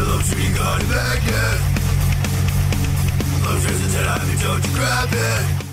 Lobster Magnet. Lobster's a 10 on you, don't you grab it.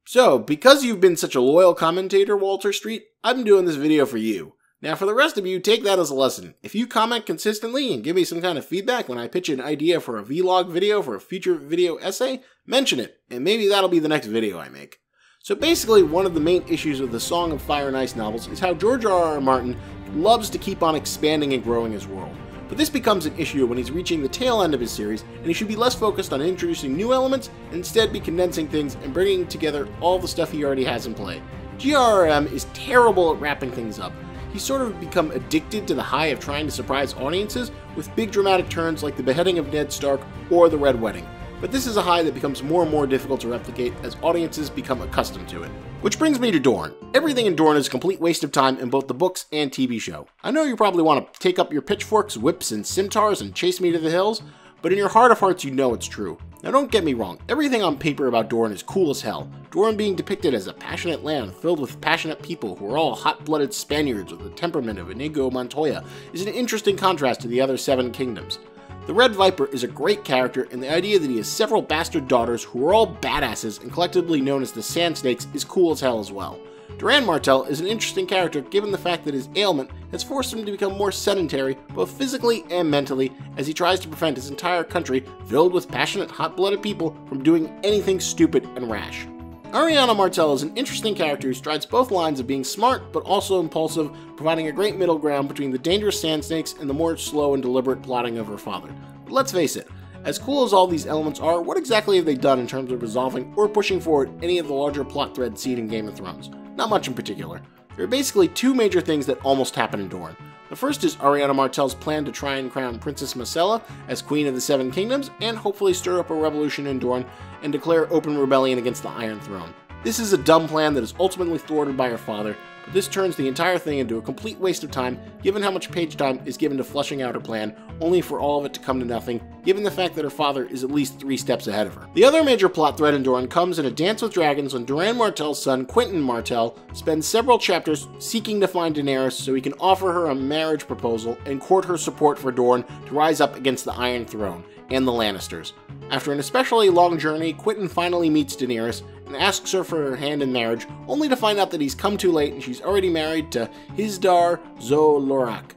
So, because you've been such a loyal commentator, Walter Street, I've been doing this video for you. Now for the rest of you, take that as a lesson. If you comment consistently and give me some kind of feedback when I pitch an idea for a vlog video for a future video essay, mention it, and maybe that'll be the next video I make. So basically, one of the main issues of the Song of Fire and Ice novels is how George R.R. Martin loves to keep on expanding and growing his world. But this becomes an issue when he's reaching the tail end of his series, and he should be less focused on introducing new elements, and instead be condensing things and bringing together all the stuff he already has in play. GRRM is terrible at wrapping things up. He's sort of become addicted to the high of trying to surprise audiences with big dramatic turns like the beheading of Ned Stark or the Red Wedding. But this is a high that becomes more and more difficult to replicate as audiences become accustomed to it. Which brings me to Dorne. Everything in Dorne is a complete waste of time in both the books and TV show. I know you probably want to take up your pitchforks, whips, and scimitars and chase me to the hills, but in your heart of hearts you know it's true. Now don't get me wrong, everything on paper about Dorne is cool as hell. Dorne being depicted as a passionate land filled with passionate people who are all hot-blooded Spaniards with the temperament of Inigo Montoya is an interesting contrast to the other 7 kingdoms. The Red Viper is a great character, and the idea that he has several bastard daughters who are all badasses and collectively known as the Sand Snakes is cool as hell as well. Doran Martell is an interesting character given the fact that his ailment has forced him to become more sedentary, both physically and mentally, as he tries to prevent his entire country, filled with passionate, hot-blooded people, from doing anything stupid and rash. Ariana Martell is an interesting character who strides both lines of being smart but also impulsive, providing a great middle ground between the dangerous Sand Snakes and the more slow and deliberate plotting of her father. But let's face it, as cool as all these elements are, what exactly have they done in terms of resolving or pushing forward any of the larger plot threads seen in Game of Thrones? Not much in particular. There are basically 2 major things that almost happen in Dorne. The first is Ariana Martell's plan to try and crown Princess Myrcella as Queen of the 7 Kingdoms, and hopefully stir up a revolution in Dorne and declare open rebellion against the Iron Throne. This is a dumb plan that is ultimately thwarted by her father, but this turns the entire thing into a complete waste of time given how much page time is given to fleshing out her plan, only for all of it to come to nothing, given the fact that her father is at least 3 steps ahead of her. The other major plot thread in Dorne comes in A Dance with Dragons when Doran Martell's son, Quentyn Martell, spends several chapters seeking to find Daenerys so he can offer her a marriage proposal and court her support for Dorne to rise up against the Iron Throne and the Lannisters. After an especially long journey, Quentyn finally meets Daenerys and asks her for her hand in marriage, only to find out that he's come too late and she's already married to Hizdahr zo Loraq.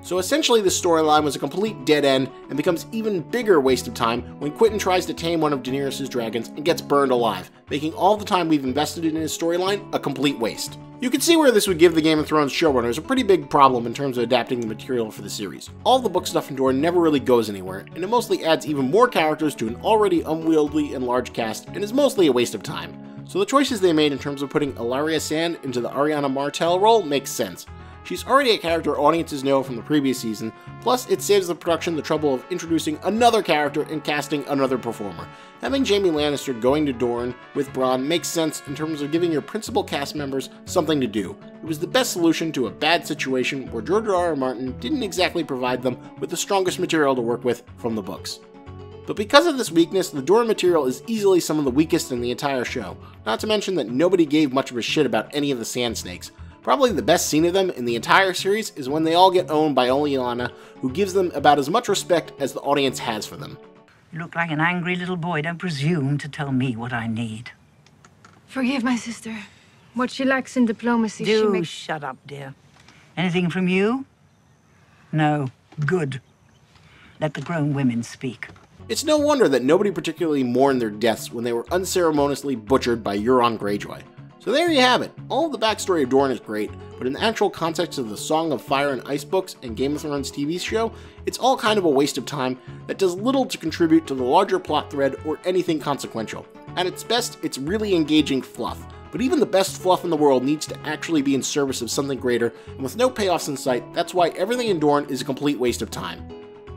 So essentially this storyline was a complete dead end and becomes even bigger waste of time when Quentyn tries to tame one of Daenerys' dragons and gets burned alive, making all the time we've invested in his storyline a complete waste. You can see where this would give the Game of Thrones showrunners a pretty big problem in terms of adapting the material for the series. All the book stuff in Dorne never really goes anywhere, and it mostly adds even more characters to an already unwieldy and large cast, and is mostly a waste of time. So the choices they made in terms of putting Ellaria Sand into the Ariana Martell role makes sense. She's already a character audiences know from the previous season, plus it saves the production the trouble of introducing another character and casting another performer. Having Jaime Lannister going to Dorne with Bronn makes sense in terms of giving your principal cast members something to do. It was the best solution to a bad situation where George R.R. Martin didn't exactly provide them with the strongest material to work with from the books. But because of this weakness, the Dorne material is easily some of the weakest in the entire show, not to mention that nobody gave much of a shit about any of the Sand Snakes. Probably the best scene of them in the entire series is when they all get owned by Olenna, who gives them about as much respect as the audience has for them. You look like an angry little boy. Don't presume to tell me what I need. Forgive my sister. What she lacks in diplomacy, she Do makes... shut up, dear. Anything from you? No. Good. Let the grown women speak. It's no wonder that nobody particularly mourned their deaths when they were unceremoniously butchered by Euron Greyjoy. So there you have it. All of the backstory of Dorne is great, but in the actual context of the Song of Fire and Ice books and Game of Thrones TV show, it's all kind of a waste of time that does little to contribute to the larger plot thread or anything consequential. At its best, it's really engaging fluff, but even the best fluff in the world needs to actually be in service of something greater, and with no payoffs in sight, that's why everything in Dorne is a complete waste of time.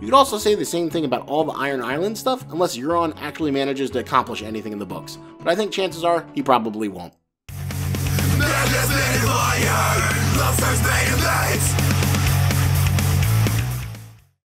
You could also say the same thing about all the Iron Island stuff, unless Euron actually manages to accomplish anything in the books, but I think chances are he probably won't. Lobsters made of lights.